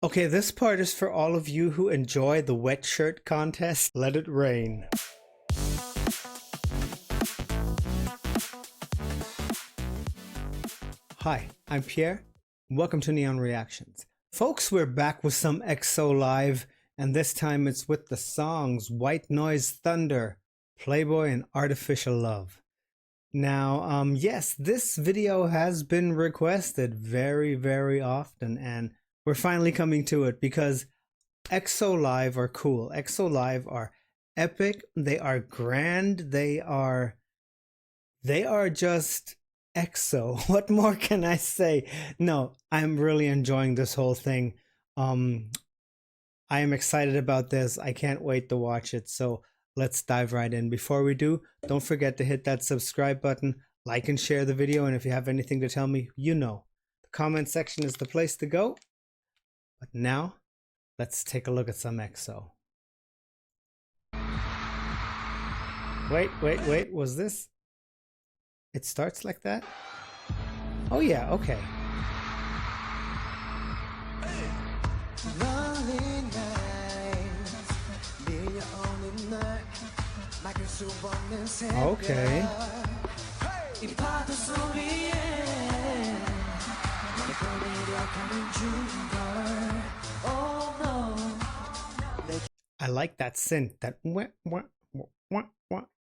Okay, this part is for all of you who enjoy the wet shirt contest. Let it rain. Hi, I'm Pierre. Welcome to Neon Reactions. Folks, we're back with some EXO live, and this time it's with the songs White Noise Thunder, Playboy, and Artificial Love. Now, yes, this video has been requested very often, and we're finally coming to it because EXO Live are cool. EXO Live are epic. They are grand. They are just EXO. What more can I say? No, I'm really enjoying this whole thing. I am excited about this. I can't wait to watch it. So let's dive right in. Before we do, don't forget to hit that subscribe button, like and share the video. And if you have anything to tell me, you know, the comment section is the place to go. But now, let's take a look at some EXO. Wait, was this? It starts like that? Oh yeah, okay. Okay. I like that synth. That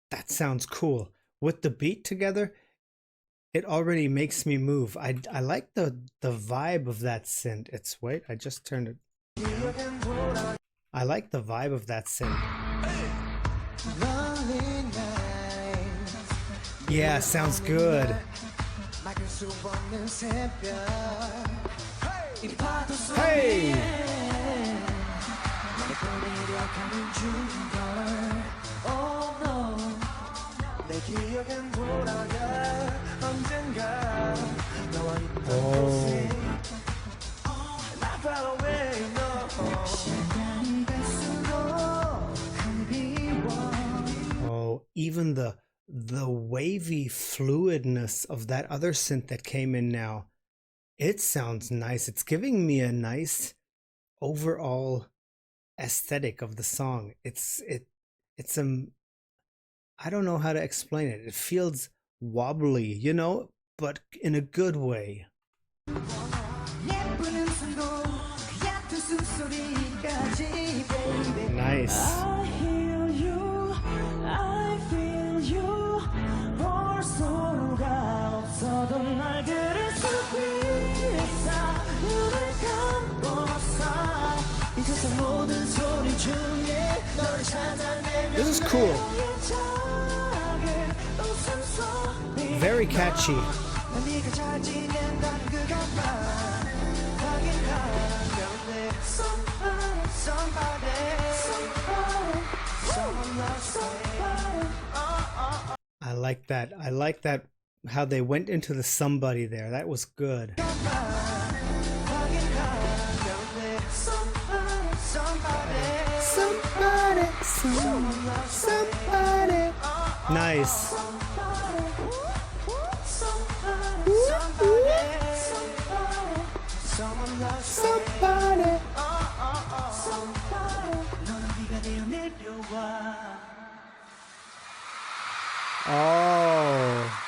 that sounds cool. With the beat together, it already makes me move. I like the vibe of that synth. It's wait, I just turned it down. I like the vibe of that synth. Yeah, sounds good. Hey! Oh, even the wavy fluidness of that other synth that came in now. It sounds nice. It's giving me a nice overall aesthetic of the song. It's I don't know how to explain it. It feels wobbly, you know, but in a good way. Nice. This is cool. Very catchy. I like that. I like that how they went into the somebody there. That was good. Somebody. Nice. Somebody. Oh.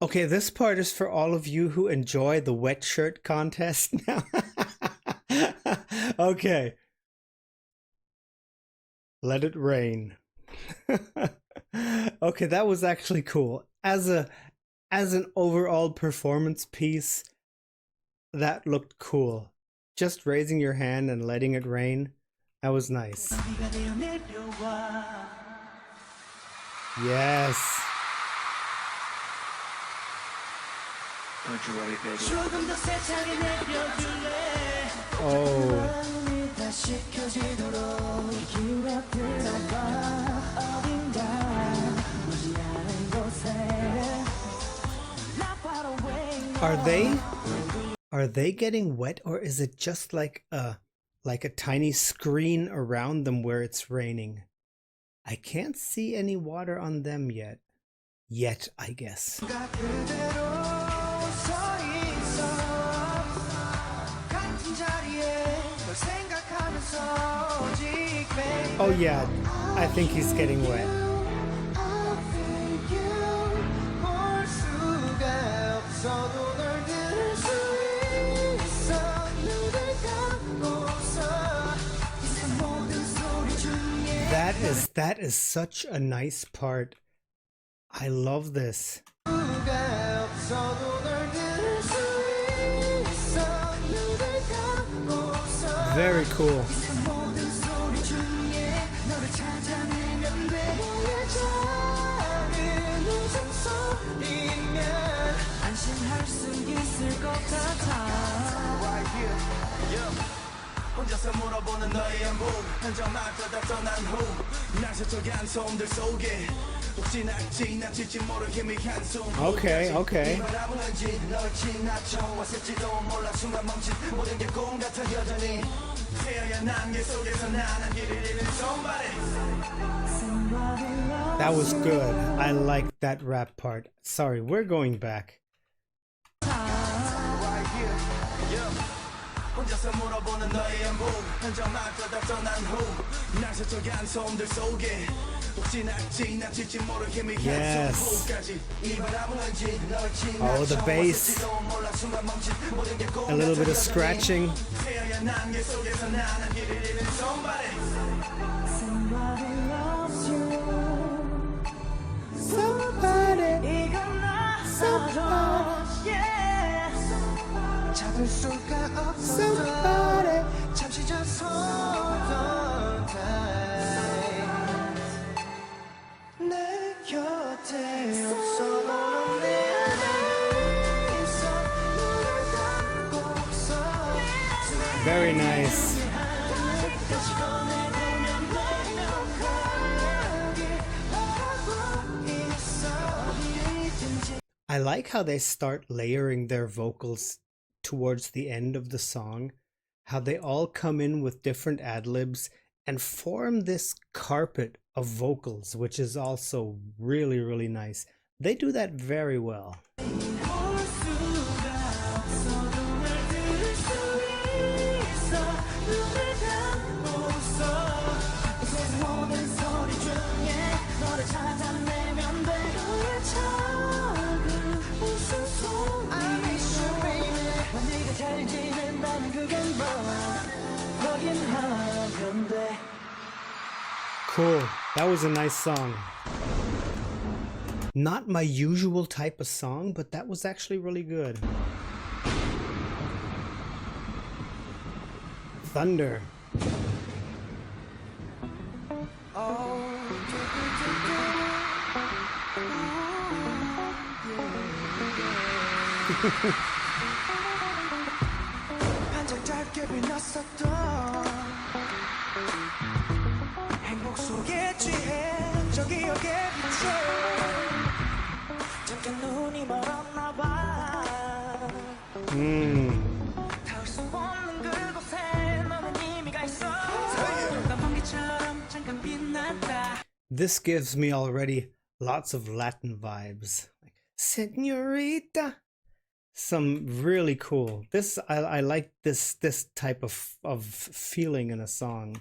Okay, this part is for all of you who enjoy the wet shirt contest now. Okay. Let it rain. Okay, that was actually cool. As an overall performance piece, that looked cool. Just raising your hand and letting it rain, that was nice. Yes. Oh. Are they getting wet, or is it just like a tiny screen around them where it's raining? I can't see any water on them yet. I guess. Oh yeah, I think he's getting wet. That is such a nice part. I love this. Very cool. Okay, okay. That was good. I liked that rap part. Sorry, we're going back. Yes. Oh, the bass. A little bit of scratching. Somebody. Very nice. I like how they start layering their vocals towards the end of the song, how they all come in with different ad-libs and form this carpet of vocals, which is also really, really nice. They do that very well. Cool. That was a nice song. Not my usual type of song, but that was actually really good. Thunder. This gives me already lots of Latin vibes. Like, Senorita. Some really cool. This I like this type of feeling in a song.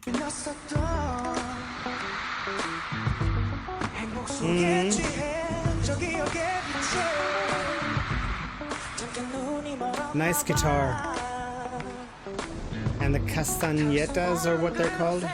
Nice guitar. And the castañetas are what they're called.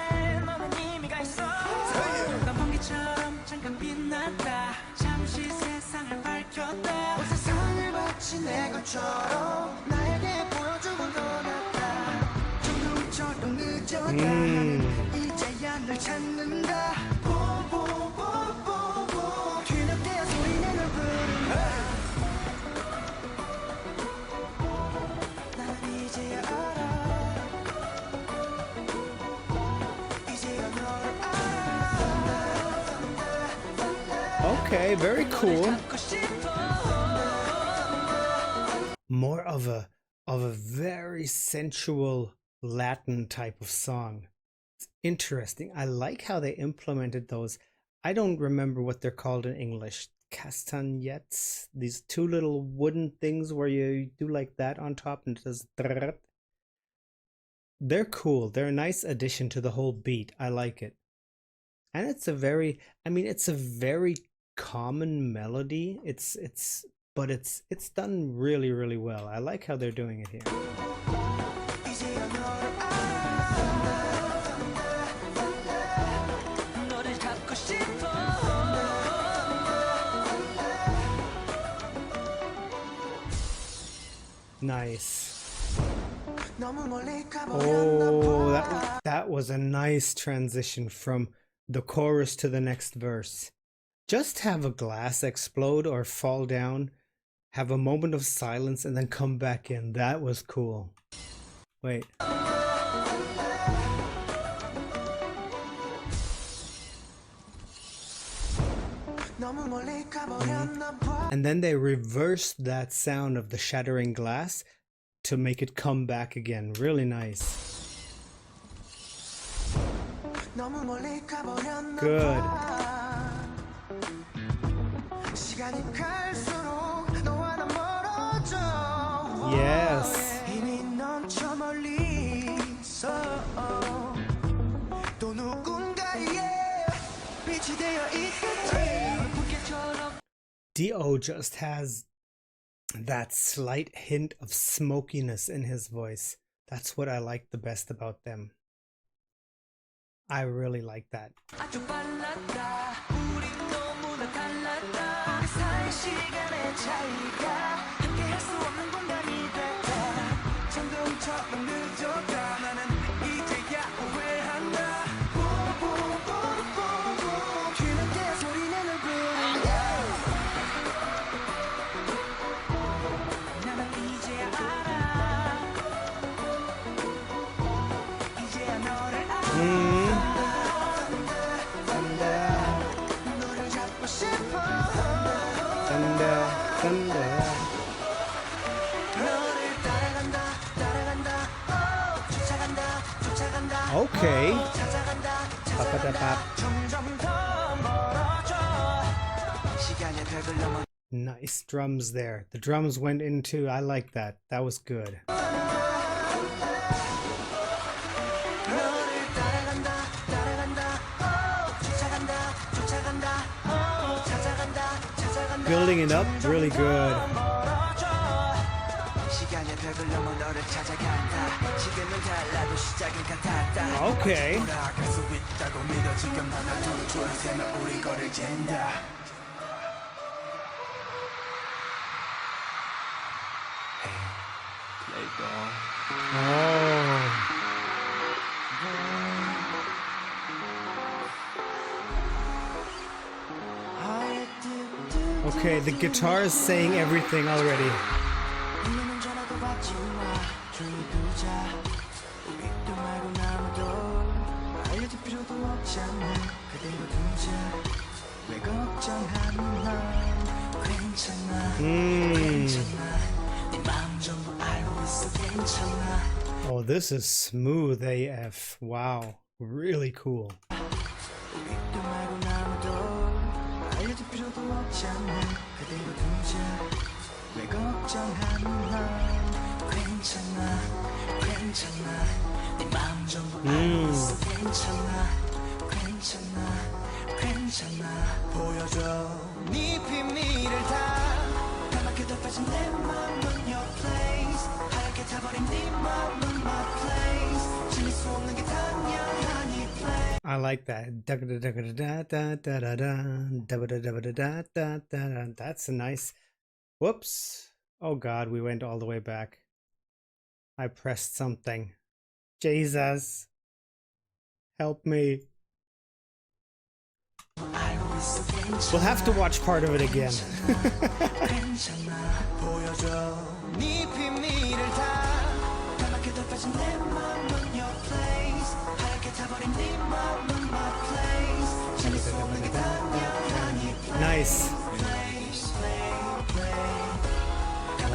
Okay, very cool. More of a very sensual Latin type of song. It's interesting. I like how they implemented those. I don't remember what they're called in English. Castañettes. These two little wooden things where you do like that on top and it does. They're cool. They're a nice addition to the whole beat. I like it. And it's a very, I mean, it's a very common melody. But it's done really, really well. I like how they're doing it here. Nice. Oh, that was a nice transition from the chorus to the next verse. Just have a glass explode or fall down, have a moment of silence, and then come back in. That was cool. Wait. And then they reversed that sound of the shattering glass to make it come back again. Really nice. Good. Yes. Dio just has that slight hint of smokiness in his voice. That's what I like the best about them. I really like that. Okay. Nice drums there. The drums went into, I like that. That was good. Building it up, really good. Okay. Okay, the guitar is saying everything already. Oh, this is smooth AF. Wow, really cool. I like that. That's a nice. Whoops. Oh God, we went all the way back. I pressed something. Jesus. Help me. We'll have to watch part of it again. Nice.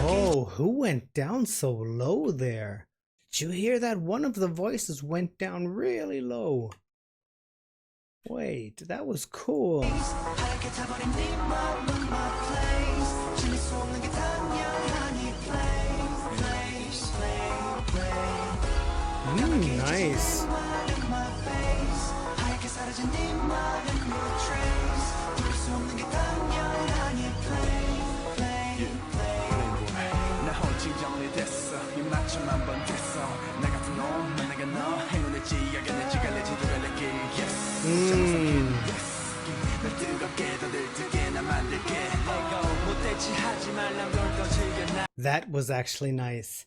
Oh, who went down so low there? Did you hear that? One of the voices went down really low. Wait, that was cool. Nice. That was actually nice.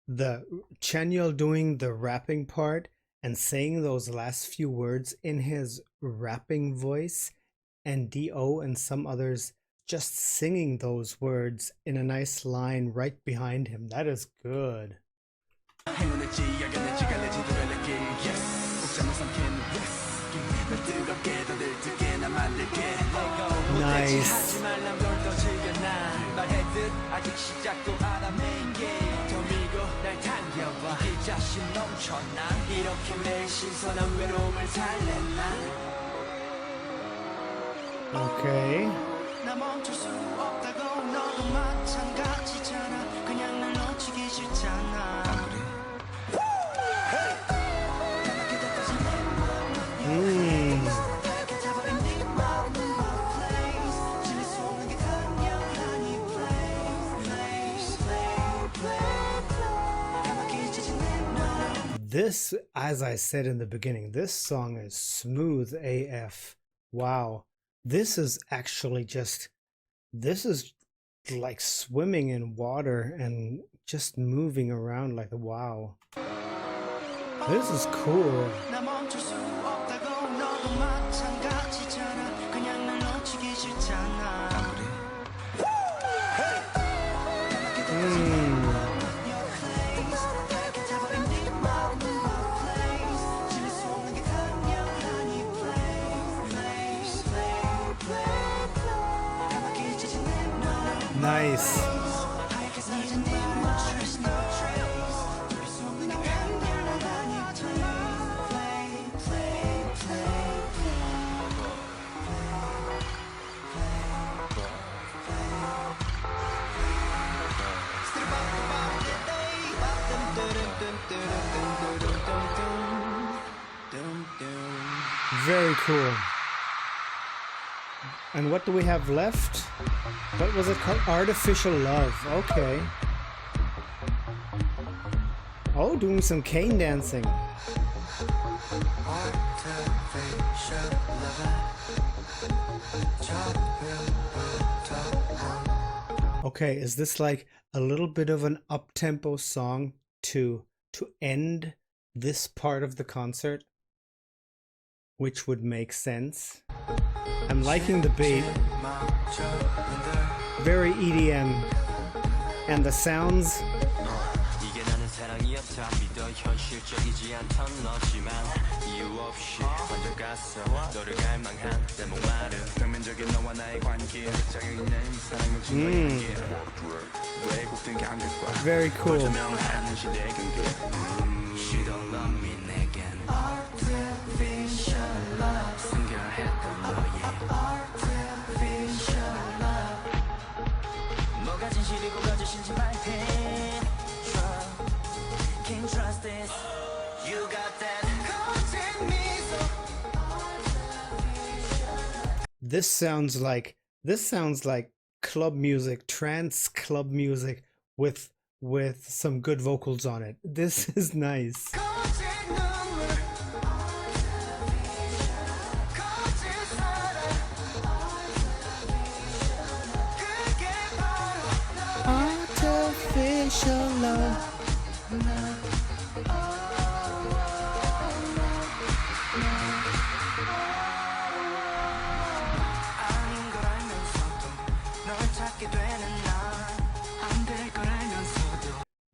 The Chanyeol doing the rapping part and saying those last few words in his rapping voice, and Do and some others just singing those words in a nice line right behind him. That is good. Nice. Okay. This, as I said in the beginning, this song is smooth AF. Wow. This is actually just, this is like swimming in water and just moving around like, wow. This is cool. Nice. Very cool. And what do we have left? What was it called? Artificial Love. Okay. Oh, doing some cane dancing. Okay, is this like a little bit of an up-tempo song to end this part of the concert? Which would make sense. I'm liking the beat. Very EDM. And the sounds. Very cool. This sounds like club music, trance club music with some good vocals on it. This is nice. Artificial love.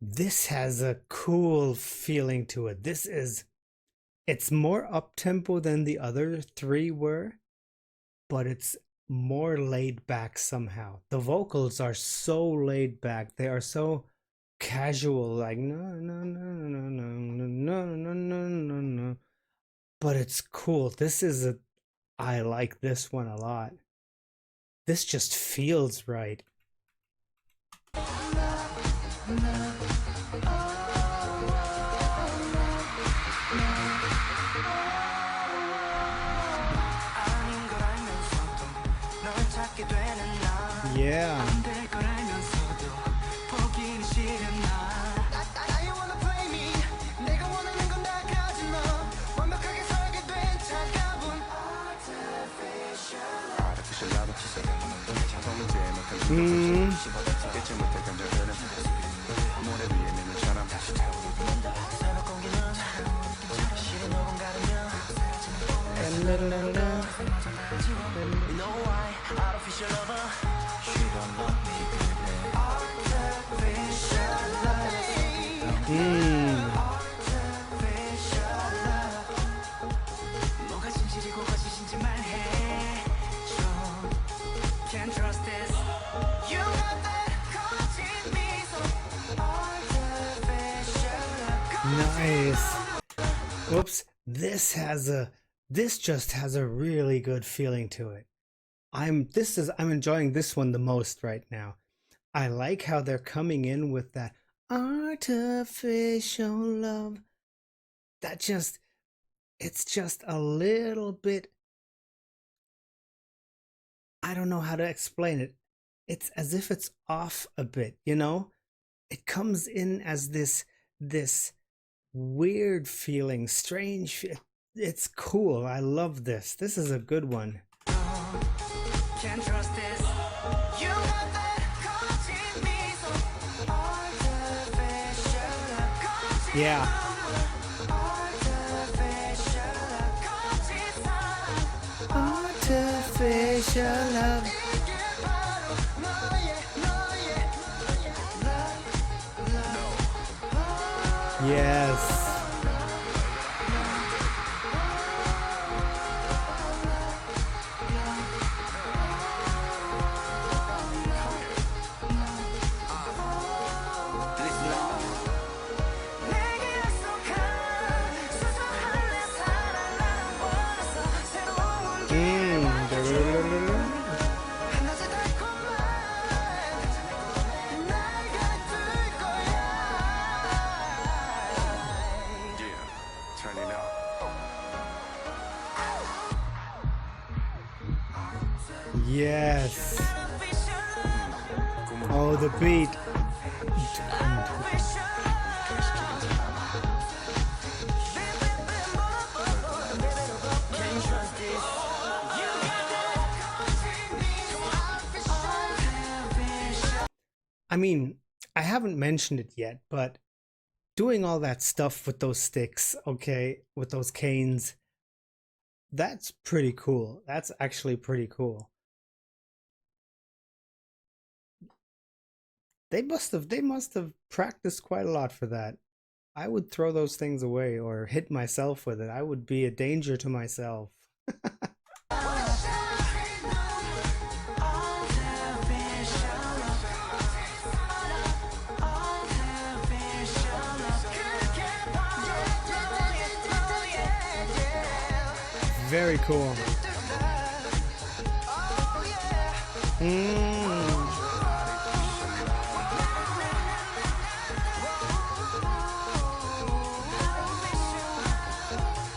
This has a cool feeling to it. It's more up-tempo than the other three were, but it's more laid back somehow. The vocals are so laid back. They are so casual, like no no no no no no no no no no no. But it's cool. I like this one a lot. This just feels right. Yeah. Mm. Nice. Whoops. This just has a really good feeling to it. I'm enjoying this one the most right now. I like how they're coming in with that artificial love. It's just a little bit, I don't know how to explain it. It's as if it's off a bit, you know? It comes in as this weird feeling, strange. It's cool. I love this. This is a good one. Can't trust this. Yeah. Artificial love. Yes. Yes. Oh, the beat. I mean, I haven't mentioned it yet, but doing all that stuff with those sticks, okay, with those canes, that's pretty cool. That's actually pretty cool. They must have practiced quite a lot for that. I would throw those things away or hit myself with it. I would be a danger to myself. Very cool.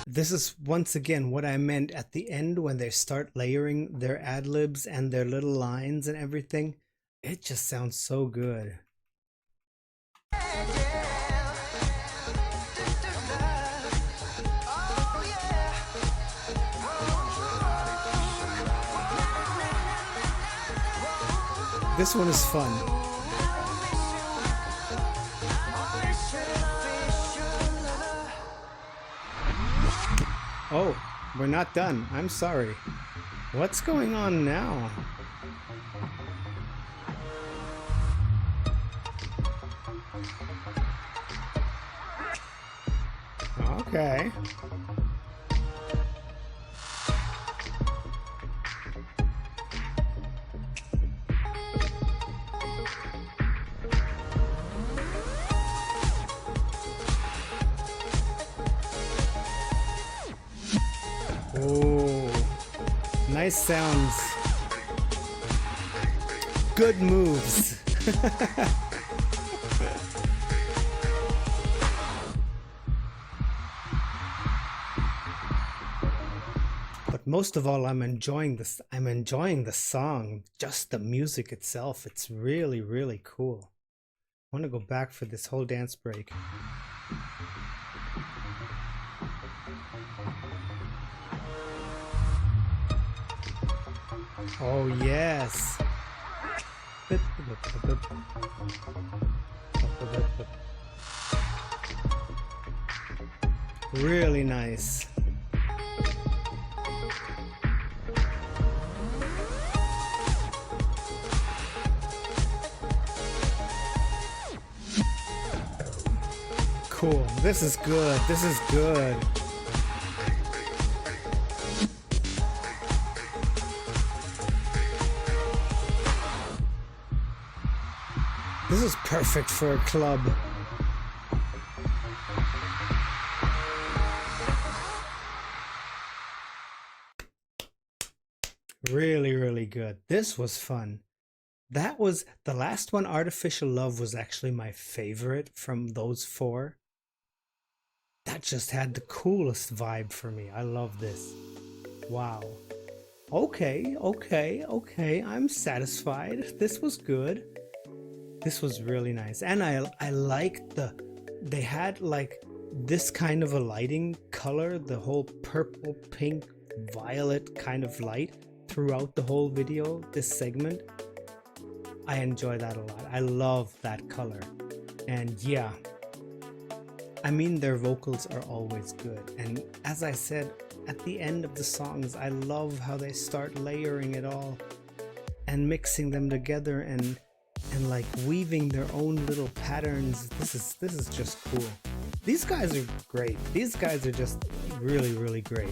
This is once again what I meant at the end when they start layering their ad-libs and their little lines and everything. It just sounds so good. This one is fun. Oh, we're not done. I'm sorry. What's going on now? Okay. Oh, nice sounds. Good moves. But most of all, I'm enjoying this. I'm enjoying the song, just the music itself. It's really, really cool. I want to go back for this whole dance break. Oh, yes. Really nice. Cool. This is good. This is good. This is perfect for a club. Really, really good. This was fun. That was the last one. Artificial Love was actually my favorite from those four. That just had the coolest vibe for me. I love this. Wow. Okay, I'm satisfied. This was good. This was really nice. And I liked they had like this kind of a lighting color, the whole purple, pink, violet kind of light throughout the whole video, this segment. I enjoy that a lot. I love that color. And yeah, I mean, their vocals are always good. And as I said, at the end of the songs, I love how they start layering it all and mixing them together and like weaving their own little patterns. This is just cool. These guys are great. These guys are just really, really great.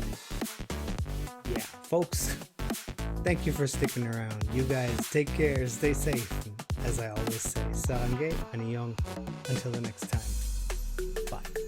Yeah, folks, thank you for sticking around. You guys take care, stay safe. And as I always say, Sange and Young. Until the next time. Bye.